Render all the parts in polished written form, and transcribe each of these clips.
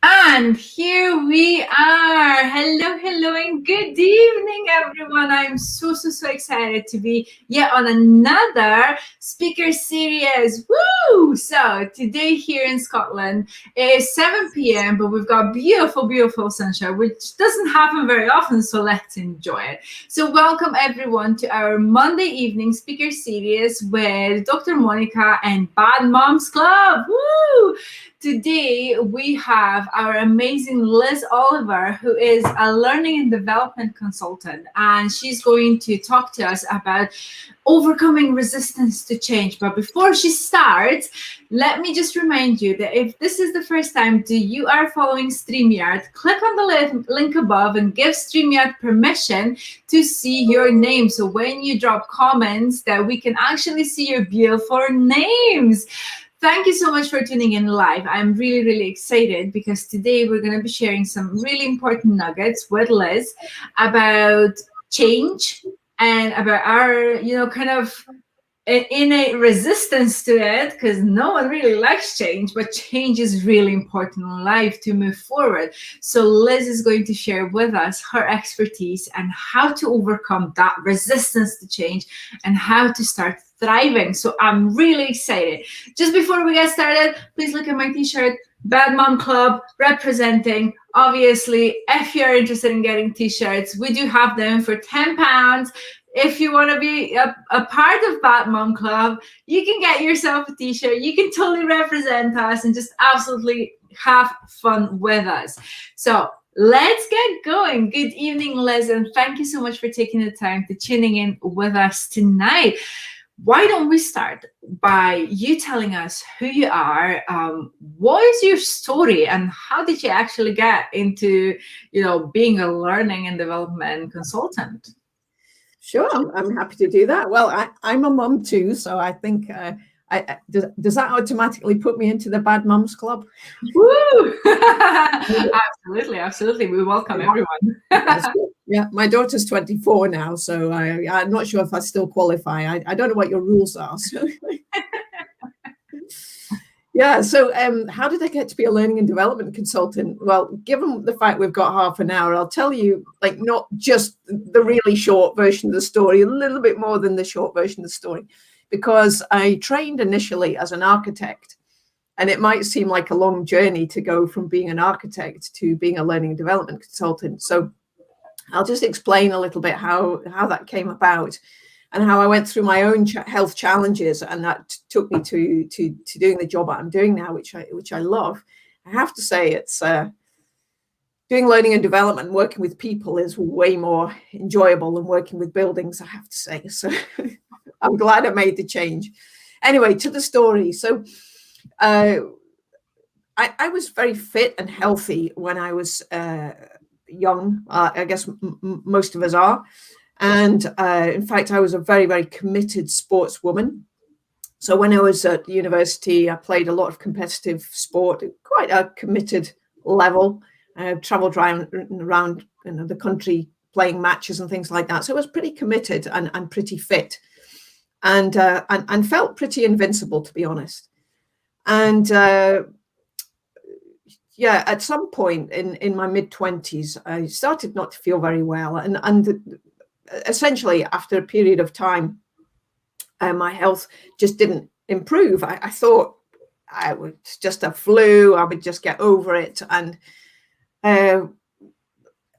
And here we are. Hello, hello, and good evening, everyone. I'm so excited to be yet on another speaker series. Woo! So, today here in Scotland, it is 7 p.m., but we've got beautiful sunshine, which doesn't happen very often, so let's enjoy it. So, welcome everyone to our Monday evening speaker series with Dr. Monika and B.A.D Moms Club. Woo! Today, we have our amazing Liz Oliver, who is a learning and development consultant, and she's going to talk to us about overcoming resistance to change. But before she starts, let me just remind you that if this is the first time that you are following StreamYard, click on the link above and give StreamYard permission to see your name. So when you drop comments, that we can actually see your beautiful names. Thank you so much for tuning in live. I'm really excited because today we're going to be sharing some really important nuggets with Liz about change and about our, kind of innate resistance to it, because no one really likes change, but change is really important in life to move forward. So Liz is going to share with us her expertise and how to overcome that resistance to change and how to start thriving. So I'm really excited. Just before we get started, please look at my t-shirt, B.A.D Mom Club, representing. Obviously, if you're interested in getting t-shirts, we do have them for £10. If you want to be a part of B.A.D Mom Club, you can get yourself a t-shirt. You can totally represent us and just absolutely have fun with us. So let's get going. Good evening, Liz, and thank you so much for taking the time to tuning in with us tonight. Why don't we start by you telling us who you are, what is your story, and how did you actually get into, being a learning and development consultant? Sure, I'm happy to do that. Well, I'm a mum too, so I think does that automatically put me into the B.A.D Moms Club? Woo! Absolutely. We welcome everyone. Yeah, my daughter's 24 now, so I'm not sure if I still qualify. I don't know what your rules are. So. Yeah, so how did I get to be a learning and development consultant? Well, given the fact we've got half an hour, I'll tell you, not just the really short version of the story, a little bit more than the short version of the story, because I trained initially as an architect, and it might seem like a long journey to go from being an architect to being a learning and development consultant. So I'll just explain a little bit how that came about and how I went through my own health challenges, and that took me to doing the job I'm doing now, which I love. I have to say, it's doing learning and development, working with people is way more enjoyable than working with buildings, I have to say. So I'm glad I made the change. Anyway, to the story. So I was very fit and healthy when I was young. I guess most of us are. And in fact, I was a very committed sportswoman. So when I was at university, I played a lot of competitive sport, quite a committed level. I traveled around the country playing matches and things like that. So I was pretty committed and pretty fit, and felt pretty invincible, to be honest. And yeah, at some point in my mid-20s, I started not to feel very well, and essentially after a period of time, my health just didn't improve. I thought I was just a flu, I would just get over it, and I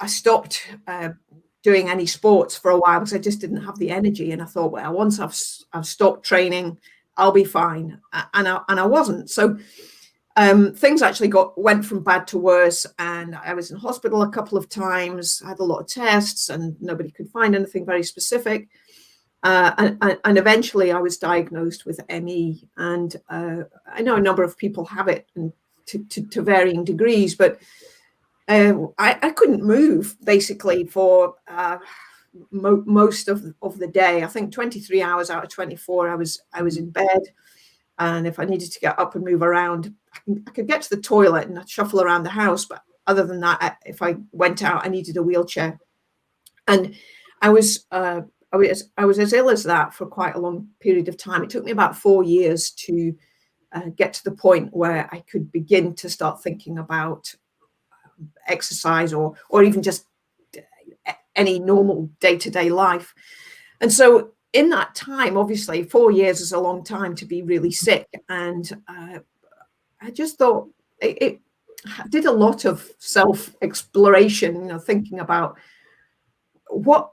stopped doing any sports for a while because I just didn't have the energy. And I thought, well, once I've stopped training, I'll be fine, and I wasn't. So things actually went from bad to worse, and I was in hospital a couple of times. I had a lot of tests, and nobody could find anything very specific. And eventually, I was diagnosed with ME, and I know a number of people have it, and to varying degrees, but I couldn't move basically for most of the day. I think 23 hours out of 24, I was in bed. And if I needed to get up and move around, I could get to the toilet and I'd shuffle around the house. But other than that, if I went out, I needed a wheelchair. And I was as ill as that for quite a long period of time. It took me about 4 years to get to the point where I could begin to start thinking about exercise or even just any normal day-to-day life. And so in that time, obviously 4 years is a long time to be really sick. And I just thought it did a lot of self-exploration, thinking about what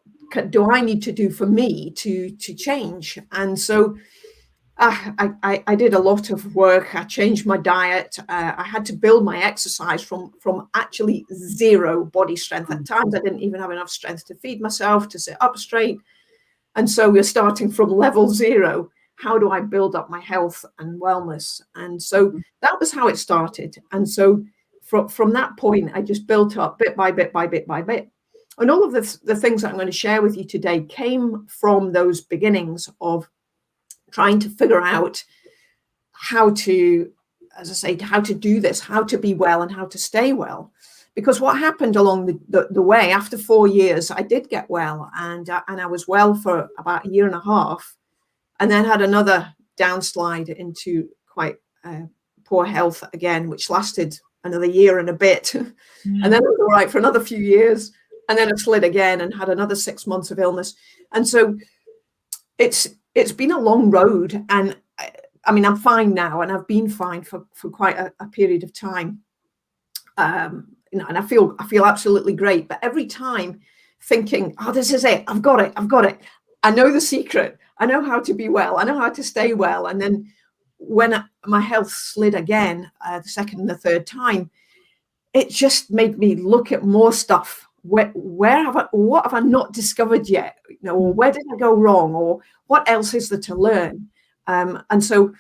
do I need to do for me to change. And so I did a lot of work. I changed my diet. I had to build my exercise from actually zero body strength. At times, I didn't even have enough strength to feed myself, to sit up straight. And so we're starting from level zero. How do I build up my health and wellness? And so that was how it started. And so from that point, I just built up bit by bit by bit by bit. And all of the things that I'm going to share with you today came from those beginnings of trying to figure out how to, as I say, how to do this, how to be well and how to stay well. Because what happened along the way, after 4 years, I did get well, and I was well for about a year and a half, and then had another downslide into quite poor health again, which lasted another year and a bit. And then it was all right for another few years, and then I slid again and had another 6 months of illness. And so it's been a long road, and I mean, I'm fine now, and I've been fine for quite a period of time. And I feel absolutely great. But every time thinking, oh, this is it, I've got it. I know the secret. I know how to be well. I know how to stay well. And then when my health slid again, the second and the third time, it just made me look at more stuff. What have I not discovered yet? Or where did I go wrong? Or what else is there to learn? And so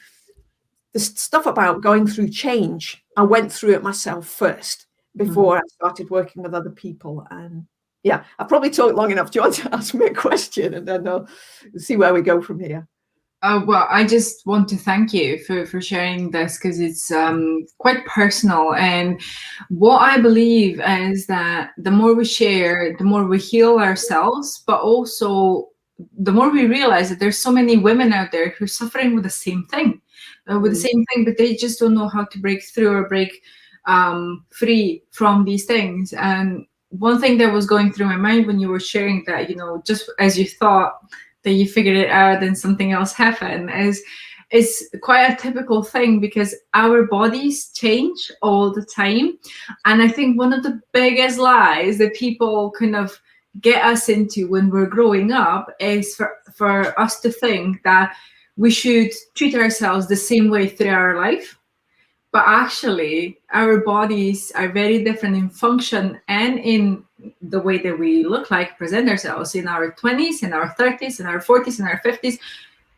the stuff about going through change, I went through it myself first before I started working with other people. And yeah, I've probably talked long enough. Do you want to ask me a question, and then I'll see where we go from here? Well, I just want to thank you for sharing this, because it's quite personal. And what I believe is that the more we share, the more we heal ourselves, but also the more we realize that there's so many women out there who are suffering with the same thing, but they just don't know how to break through or break free from these things. And one thing that was going through my mind when you were sharing that, just as you thought that you figured it out and something else happened, is quite a typical thing, because our bodies change all the time. And I think one of the biggest lies that people kind of get us into when we're growing up is for us to think that we should treat ourselves the same way through our life. But actually, our bodies are very different in function and in the way that we look like, present ourselves. In our 20s, in our 30s, in our 40s, in our 50s,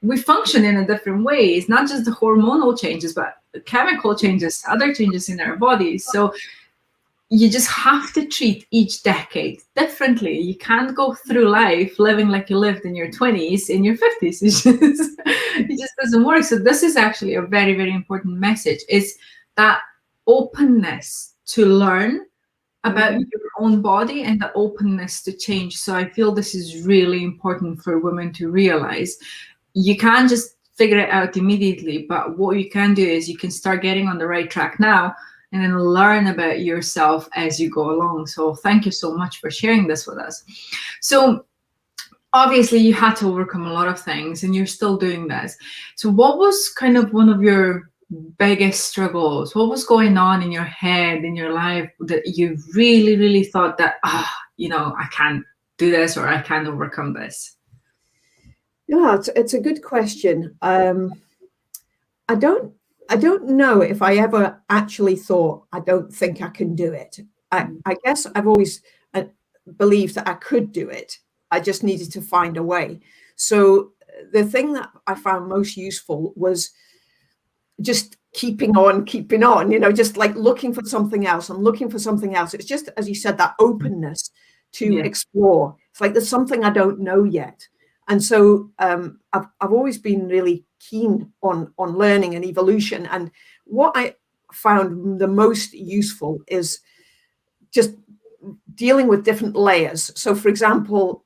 we function in a different way. It's not just the hormonal changes, but the chemical changes, other changes in our bodies. So you just have to treat each decade differently. You can't go through life living like you lived in your 20s, in your 50s. It just doesn't work. So this is actually a very, very important message. It's that openness to learn about your own body and the openness to change. So I feel this is really important for women to realize. You can't just figure it out immediately, but what you can do is you can start getting on the right track now, and then learn about yourself as you go along. So thank you so much for sharing this with us. So obviously you had to overcome a lot of things, and you're still doing this. So what was kind of one of your biggest struggles? What was going on in your head, in your life, that you really, really thought that, I can't do this, or I can't overcome this? Yeah, it's a good question. I don't know if I ever actually thought, I don't think I can do it. I guess I've always believed that I could do it. I just needed to find a way. So the thing that I found most useful was just keeping on, just like looking for something else and looking for something else. It's just, as you said, that openness to explore. It's like there's something I don't know yet. And so I've always been really keen on learning and evolution. And what I found the most useful is just dealing with different layers. So, for example,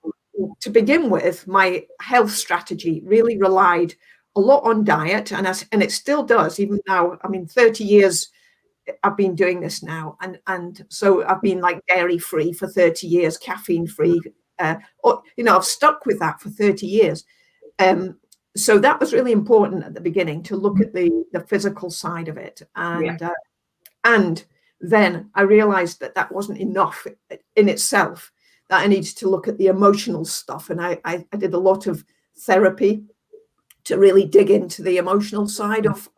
to begin with, my health strategy really relied a lot on diet, and it still does, even now. I mean, 30 years I've been doing this now, and so I've been like dairy free for 30 years, caffeine free. Or, I've stuck with that for 30 years. So that was really important at the beginning, to look at the physical side of it. And then I realized that wasn't enough in itself, that I needed to look at the emotional stuff. And I did a lot of therapy to really dig into the emotional side of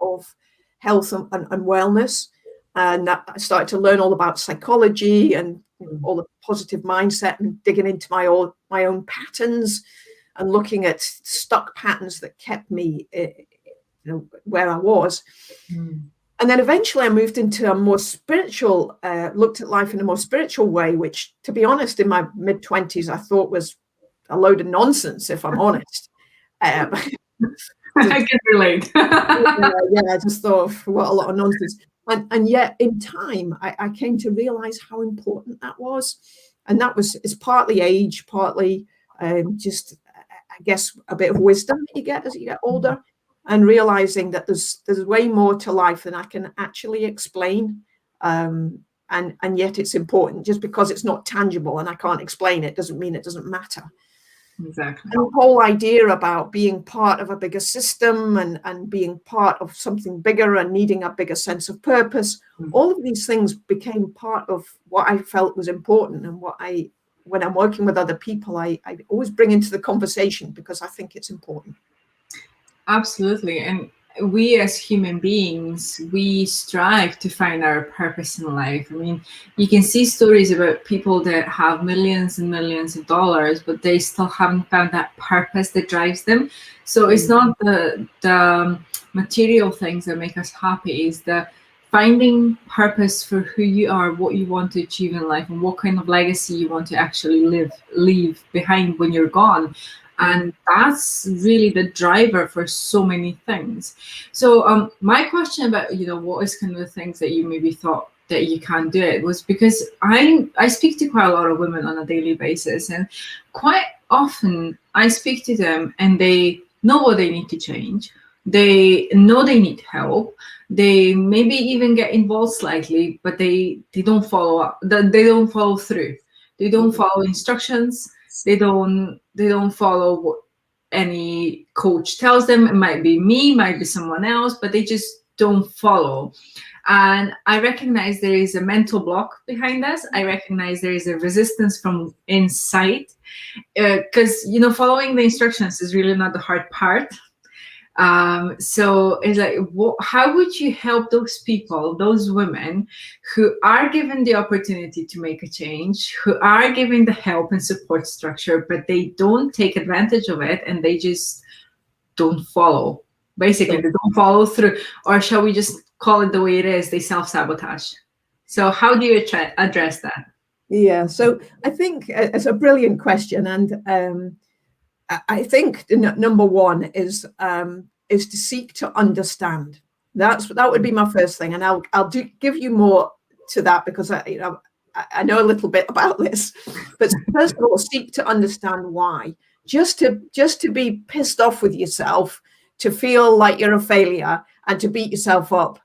health and wellness. And I started to learn all about psychology and all the positive mindset, and digging into my own patterns and looking at stuck patterns that kept me where I was. And then eventually I moved into a more spiritual, looked at life in a more spiritual way, which, to be honest, in my mid-20s, I thought was a load of nonsense, if I'm honest. I can relate. I just thought, what a lot of nonsense. And yet in time, I came to realize how important that was. And that is partly age, partly just, I guess, a bit of wisdom that you get as you get older, and realizing that there's way more to life than I can actually explain. And yet it's important. Just because it's not tangible and I can't explain it doesn't mean it doesn't matter. Exactly. And the whole idea about being part of a bigger system and being part of something bigger and needing a bigger sense of purpose, all of these things became part of what I felt was important, and when I'm working with other people, I always bring into the conversation, because I think it's important. Absolutely. And we as human beings, we strive to find our purpose in life. I mean, you can see stories about people that have millions and millions of dollars, but they still haven't found that purpose that drives them. So it's not the material things that make us happy, it's the finding purpose for who you are, what you want to achieve in life, and what kind of legacy you want to actually leave behind when you're gone. And that's really the driver for so many things. So my question about, what is kind of the things that you maybe thought that you can't do it, was because I speak to quite a lot of women on a daily basis, and quite often I speak to them and they know what they need to change. They know they need help. They maybe even get involved slightly, but they don't follow up. They don't follow through. They don't follow instructions. They don't follow what any coach tells them. It might be me, might be someone else, but they just don't follow. And I recognize there is a mental block behind us. I recognize there is a resistance from inside, because following the instructions is really not the hard part. So it's like, how would you help those people, those women who are given the opportunity to make a change, who are given the help and support structure, but they don't take advantage of it, and they just don't follow? Basically, they don't follow through. Or shall we just call it the way it is? They self-sabotage. So how do you address that? Yeah, so I think it's a brilliant question. And I think number one is to seek to understand. That would be my first thing, and I'll give you more to that, because I know a little bit about this. But first of all, seek to understand why. Just to be pissed off with yourself, to feel like you're a failure, and to beat yourself up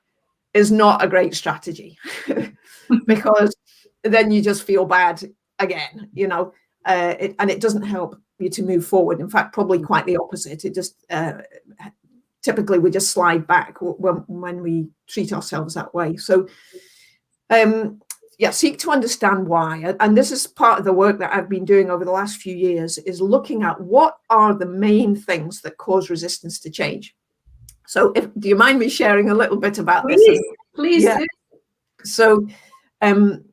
is not a great strategy, because then you just feel bad again, and it doesn't help you to move forward. In fact, probably quite the opposite. It just typically we just slide back when we treat ourselves that way. So seek to understand why. And this is part of the work that I've been doing over the last few years, is looking at what are the main things that cause resistance to change. So do you mind me sharing a little bit about this? Please. Yeah. So in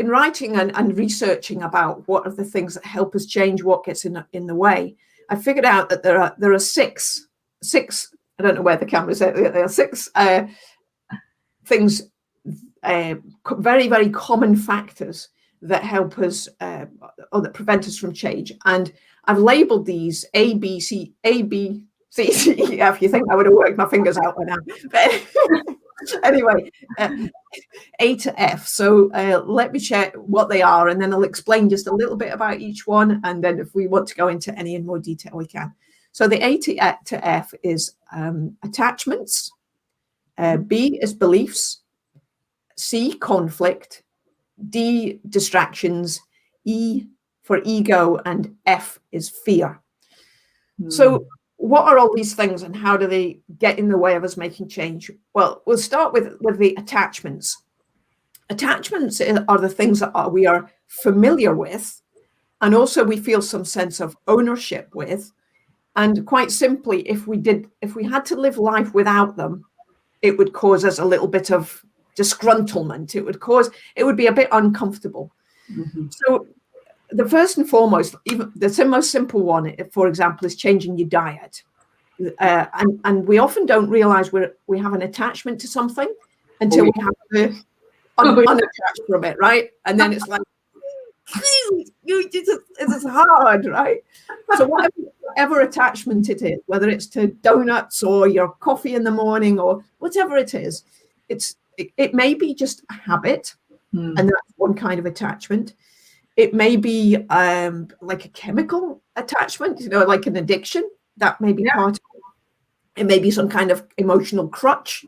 writing and researching about what are the things that help us change what gets in the way, I figured out that there are six. I don't know where the camera's at. There are six things, very, very common factors that help us or that prevent us from change. And I've labeled these A, B, C, D, E, F. You think I would have worked my fingers out by now. Anyway, A to F. So let me share what they are, and then I'll explain just a little bit about each one. And then if we want to go into any in more detail, we can. So the A to F is attachments, B is beliefs, C, conflict, D, distractions, E for ego, and F is fear. So what are all these things and how do they get in the way of us making change? Well, we'll start with the attachments. Attachments are the things that we are familiar with, and also we feel some sense of ownership with. And quite simply, if we had to live life without them, it would cause us a little bit of disgruntlement. It would be a bit uncomfortable. So the first and foremost, even the most simple one, for example, is changing your diet. And we often don't realize we have an attachment to something until we have to unattach from it, right? And then it's like, it's hard, right? So whatever attachment it is, whether it's to donuts or your coffee in the morning or whatever it is, it may be just a habit, and that's one kind of attachment. It may be like a chemical attachment, like an addiction. That may be part of it. It may be some kind of emotional crutch.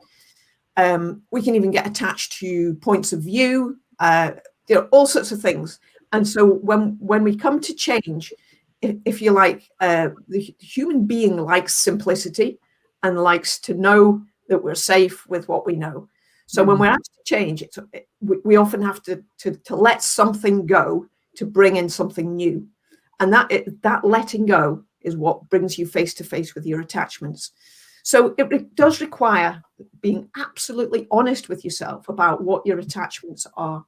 We can even get attached to points of view, all sorts of things. And so when we come to change, if you like, the human being likes simplicity and likes to know that we're safe with what we know. So when we're asked to change, we often have to let something go to bring in something new. And that letting go is what brings you face to face with your attachments. So it does require being absolutely honest with yourself about what your attachments are.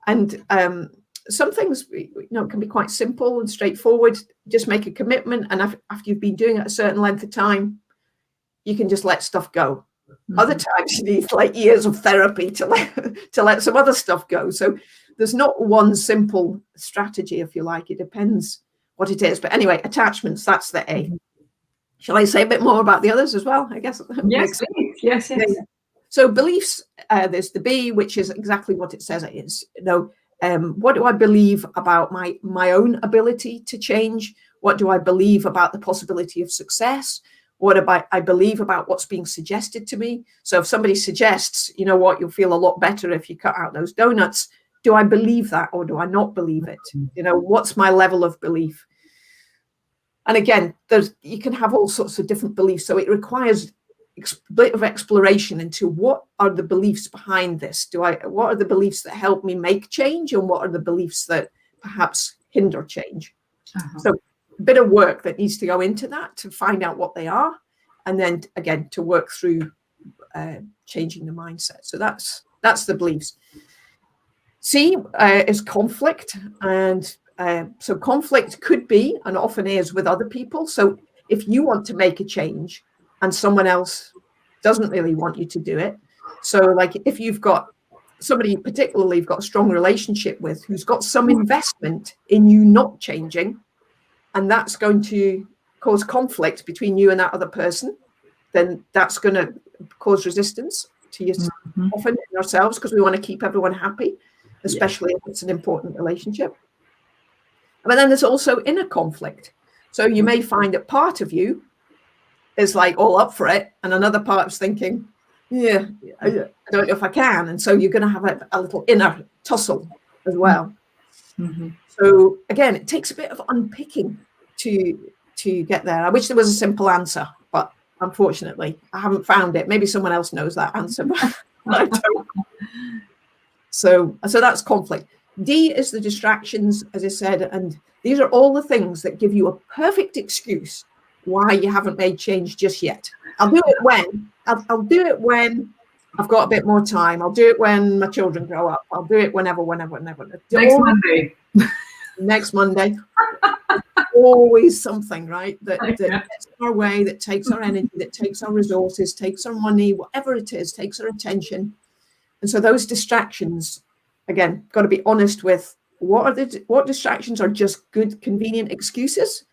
And some things can be quite simple and straightforward. Just make a commitment, and after you've been doing it a certain length of time, you can just let stuff go. Other times you need like years of therapy to let some other stuff go. So there's not one simple strategy, if you like. It depends what it is. But anyway, attachments, that's the A. Shall I say a bit more about the others as well? I guess. Yes, please. Yes. So beliefs, there's the B, which is exactly what it says it is. What do I believe about my own ability to change? What do I believe about the possibility of success? What about I believe about what's being suggested to me? So if somebody suggests, you'll feel a lot better if you cut out those donuts. Do I believe that or do I not believe it? What's my level of belief? And again, you can have all sorts of different beliefs. So it requires a bit of exploration into what are the beliefs behind this? What are the beliefs that help me make change, and what are the beliefs that perhaps hinder change? So a bit of work that needs to go into that to find out what they are, and then again to work through changing the mindset. So that's the beliefs. C is conflict, and so conflict could be, and often is, with other people. So if you want to make a change and someone else doesn't really want you to do it, so like if you've got somebody particularly you've got a strong relationship with who's got some investment in you not changing, and that's going to cause conflict between you and that other person, then that's going to cause resistance to you often in ourselves, because we want to keep everyone happy, especially if it's an important relationship. But then there's also inner conflict. So you may find that part of you is like all up for it, and another part is thinking, I don't know if I can. And so you're going to have a little inner tussle as well. So again, it takes a bit of unpicking to get there. I wish there was a simple answer, but unfortunately I haven't found it. Maybe someone else knows that answer, but I don't. So that's conflict. D is the distractions, as I said, and these are all the things that give you a perfect excuse why you haven't made change just yet. I'll do it when I've got a bit more time. I'll do it when my children grow up. I'll do it whenever. Next Monday. Always something, right? That gets our way, that takes our energy, that takes our resources, takes our money, whatever it is, takes our attention. And so those distractions, again, got to be honest with what distractions are just good, convenient excuses,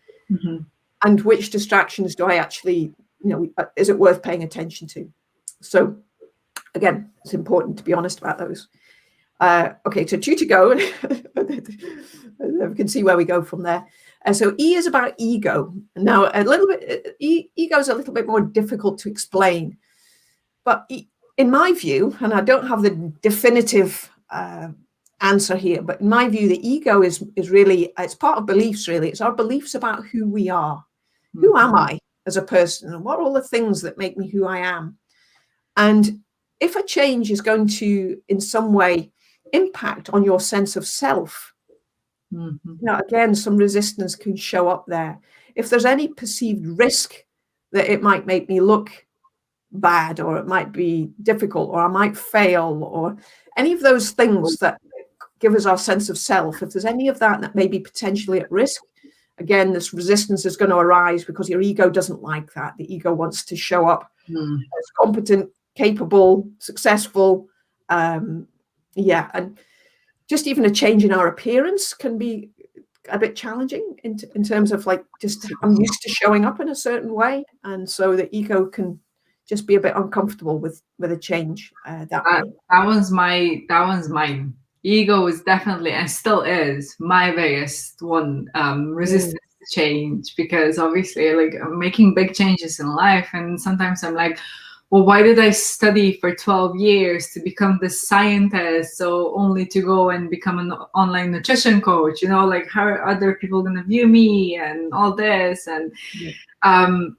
and which distractions do I actually, is it worth paying attention to? So again, it's important to be honest about those. Okay, so 2 to go. We can see where we go from there. So E is about ego. Now, ego is a little bit more difficult to explain, but in my view, and I don't have the definitive answer here, but in my view, the ego is really, it's part of beliefs, really. It's our beliefs about who we are. Who am I as a person? And what are all the things that make me who I am? And if a change is going to, in some way, impact on your sense of self, again, some resistance can show up there. If there's any perceived risk that it might make me look bad, or it might be difficult, or I might fail, or any of those things that give us our sense of self, if there's any of that may be potentially at risk, again, this resistance is going to arise because your ego doesn't like that. The ego wants to show up as competent, capable, successful. And just even a change in our appearance can be a bit challenging in terms of like, just I'm used to showing up in a certain way. And so the ego can just be a bit uncomfortable with a change that way. That one's mine. Ego is definitely, and still is, my biggest one, resistance to change, because obviously, like, I'm making big changes in life, and sometimes I'm like, well, why did I study for 12 years to become this scientist, so only to go and become an online nutrition coach? You know, like, how are other people going to view me and all this? And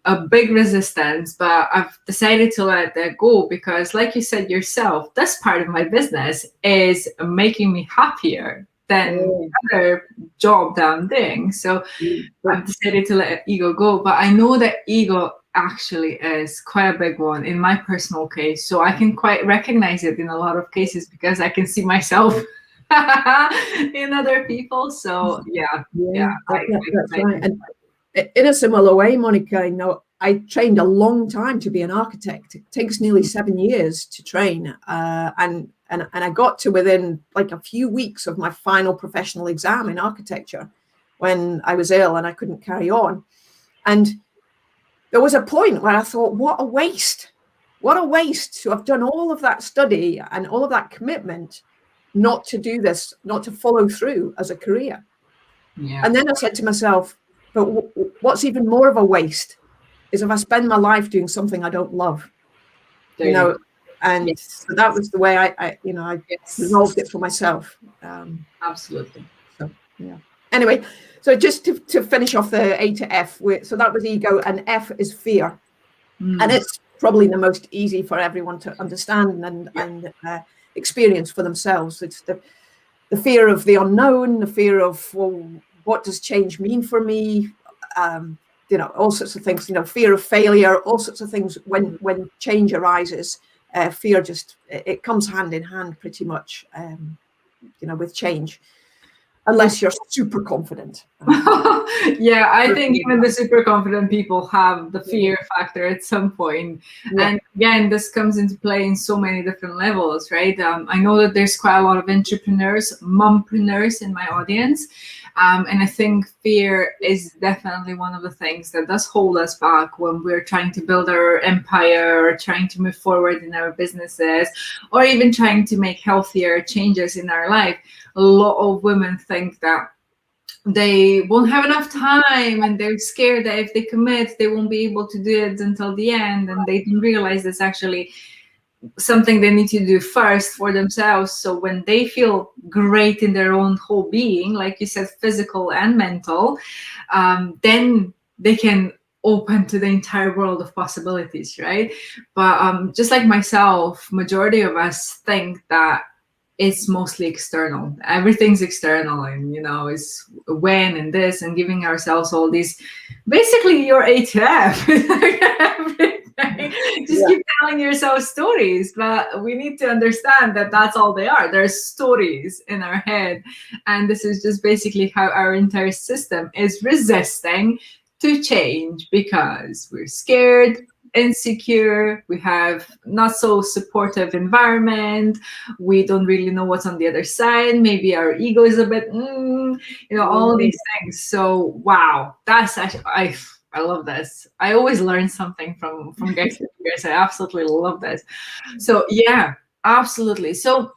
a big resistance, but I've decided to let that go, because like you said yourself, this part of my business is making me happier than the other job that I'm doing. So I've decided to let ego go, but I know that ego actually is quite a big one in my personal case. So I can quite recognize it in a lot of cases, because I can see myself in other people. So that's right. And in a similar way, Monica, I trained a long time to be an architect. It takes nearly 7 years to train. And I got to within like a few weeks of my final professional exam in architecture when I was ill and I couldn't carry on. And there was a point where I thought, what a waste. What a waste to have done all of that study and all of that commitment not to do this, not to follow through as a career. Yeah. And then I said to myself, but what's even more of a waste is if I spend my life doing something I don't love, and so that was the way I resolved it for myself. Absolutely. So, yeah. Anyway, so just to finish off the A to F, so that was ego, and F is fear. And it's probably the most easy for everyone to understand and experience for themselves. It's the fear of the unknown, the fear of, well, what does change mean for me? All sorts of things, fear of failure, all sorts of things. When change arises, fear just, it comes hand in hand pretty much, with change, unless you're super confident. Yeah, I think even the super confident people have the fear factor at some point. Yeah. And again, this comes into play in so many different levels, right? I know that there's quite a lot of entrepreneurs, mompreneurs in my audience. And I think fear is definitely one of the things that does hold us back when we're trying to build our empire, or trying to move forward in our businesses, or even trying to make healthier changes in our life. A lot of women think that they won't have enough time, and they're scared that if they commit, they won't be able to do it until the end, and they don't realize that's actually something they need to do first for themselves. So when they feel great in their own whole being, like you said, physical and mental, then they can open to the entire world of possibilities, right? But just like myself, majority of us think that it's mostly external. Everything's external, and is when and this, and giving ourselves all these, basically your ATF. Just keep telling yourself stories, but we need to understand that that's all they are. There's stories in our head, and this is just basically how our entire system is resisting to change, because we're scared, insecure, we have not so supportive environment, we don't really know what's on the other side, maybe our ego is a bit all these things. So wow, that's actually, I love this. I always learn something from guys like you guys. I absolutely love this. So yeah, absolutely. So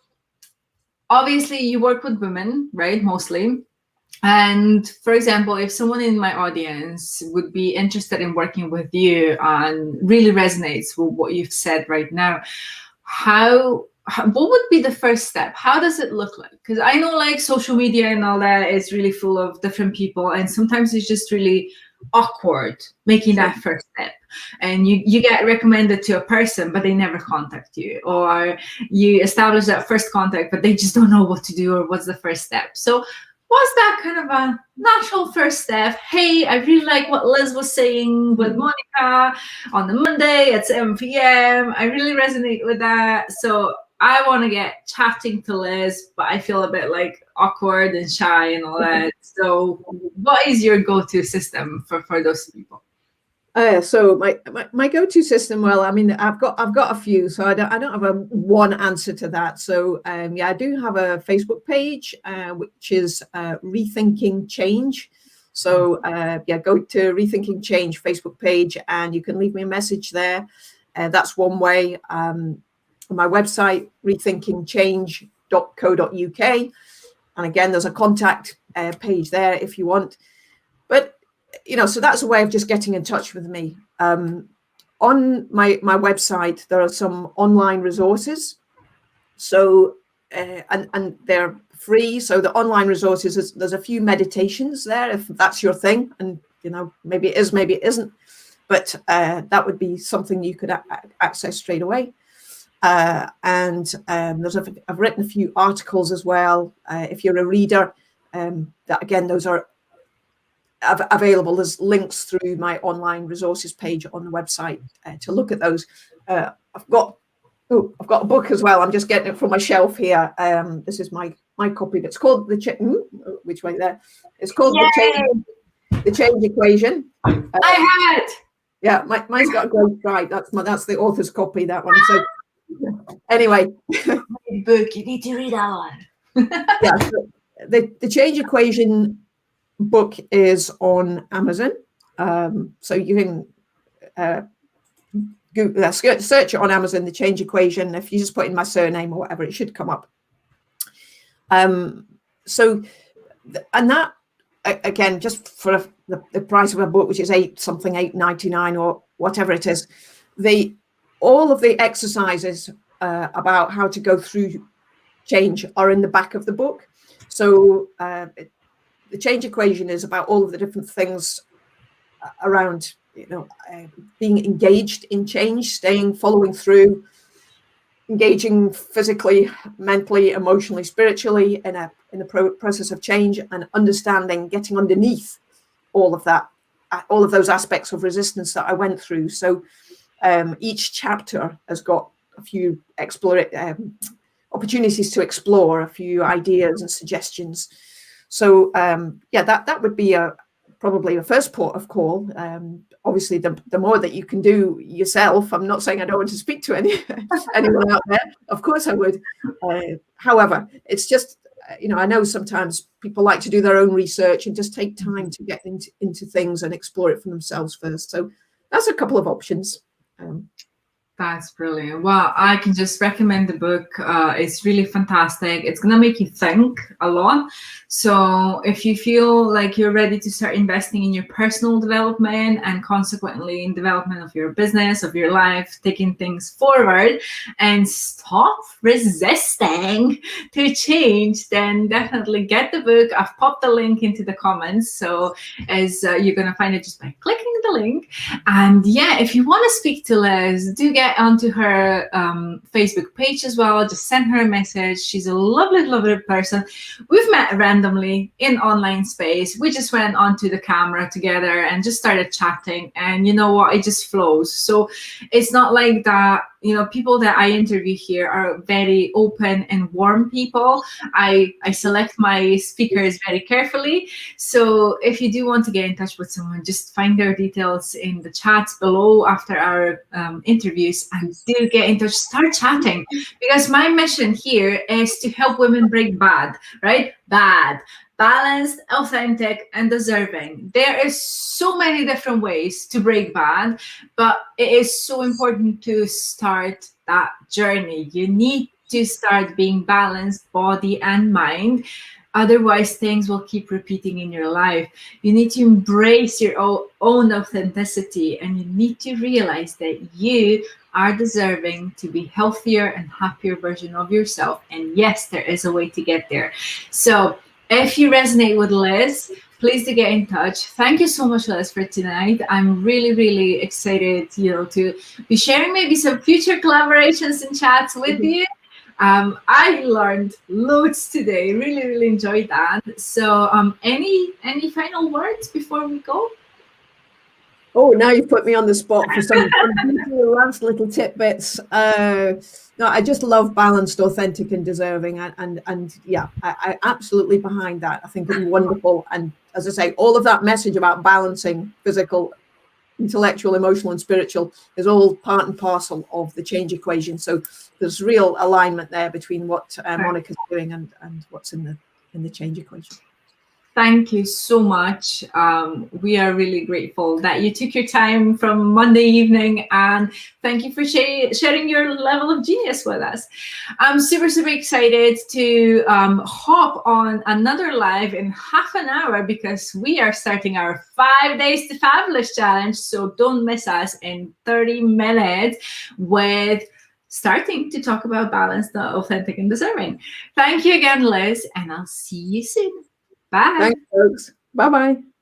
obviously you work with women, right, mostly. And for example, if someone in my audience would be interested in working with you and really resonates with what you've said right now, what would be the first step? How does it look like? Because I know like social media and all that is really full of different people, and sometimes it's just really awkward making that first step, and you get recommended to a person but they never contact you, or you establish that first contact but they just don't know what to do or what's the first step. So was that kind of a natural first step? Hey, I really like what Liz was saying with Monica on the Monday at 7 p.m. I really resonate with that. So I want to get chatting to Liz, but I feel a bit like awkward and shy and all that. So what is your go-to system for those people? So my go-to system, well, I mean, I've got a few, so I don't have a one answer to that. So yeah, I do have a Facebook page, which is Rethinking Change. So yeah, go to Rethinking Change Facebook page, and you can leave me a message there. That's one way. My website, rethinkingchange.co.uk, and again, there's a contact page there if you want. But so that's a way of just getting in touch with me. On my website, there are some online resources. So, and they're free. So the online resources, there's a few meditations there, if that's your thing. And, maybe it is, maybe it isn't. But that would be something you could access straight away. And I've written a few articles as well. If you're a reader, that again, those are available as links through my online resources page on the website to look at those. I've got a book as well. I'm just getting it from my shelf here. This is my copy. That's called which way there? It's called the Change Equation. I have it. Yeah, mine's got a great stripe. That's the author's copy. That one. So anyway, book. You need to read that one. Yeah, so the Change Equation book is on Amazon, so you can search it on Amazon, the Change Equation. If you just put in my surname or whatever, it should come up. So and that, again, just for the price of a book, which is $8.99 or whatever it is, all of the exercises about how to go through change are in the back of the book. So the Change Equation is about all of the different things around, being engaged in change, following through, engaging physically, mentally, emotionally, spiritually in a process of change, and understanding, getting underneath all of that, all of those aspects of resistance that I went through. So each chapter has got a few opportunities to explore, a few ideas and suggestions. So yeah, that would be probably a first port of call. Obviously, the more that you can do yourself, I'm not saying I don't want to speak to anyone out there. Of course I would. However, it's just, I know sometimes people like to do their own research and just take time to get into things and explore it for themselves first. So that's a couple of options. That's brilliant. Well, I can just recommend the book. It's really fantastic. It's going to make you think a lot. So if you feel like you're ready to start investing in your personal development and consequently in development of your business, of your life, taking things forward and stop resisting to change, then definitely get the book. I've popped the link into the comments. So as you're going to find it just by clicking the link. And yeah, if you want to speak to Liz, do get onto her Facebook page as well. Just send her a message. She's a lovely, lovely person. We've met randomly in online space. We just went onto the camera together and just started chatting. And you know what? It just flows. So it's not like that. People that I interview here are very open and warm people. I select my speakers very carefully. So if you do want to get in touch with someone, just find their details in the chats below after our interviews and do get in touch, start chatting. Because my mission here is to help women break bad, right? Bad. Balanced, authentic, and deserving. There is so many different ways to break bad, but it is so important to start that journey. You need to start being balanced, body and mind. Otherwise, things will keep repeating in your life. You need to embrace your own authenticity, and you need to realize that you are deserving to be healthier and happier version of yourself. And yes, there is a way to get there. So if you resonate with Liz, please do get in touch. Thank you so much, Liz, for tonight. I'm really, really excited, to be sharing maybe some future collaborations and chats with you. I learned loads today. Really, really enjoyed that. So, any final words before we go? Oh, now you've put me on the spot for some last little tidbits. No, I just love balanced, authentic, and deserving, and yeah, I absolutely behind that. I think it's wonderful, and as I say, all of that message about balancing physical, intellectual, emotional, and spiritual is all part and parcel of the change equation. So there's real alignment there between what Monika's doing and what's in the change equation. Thank you so much. We are really grateful that you took your time from Monday evening, and thank you for sharing your level of genius with us. I'm super, super excited to hop on another live in half an hour because we are starting our 5 days to fabulous challenge. So don't miss us in 30 minutes with starting to talk about balance, the authentic and deserving. Thank you again, Liz, and I'll see you soon. Bye. Thanks, folks. Bye-bye.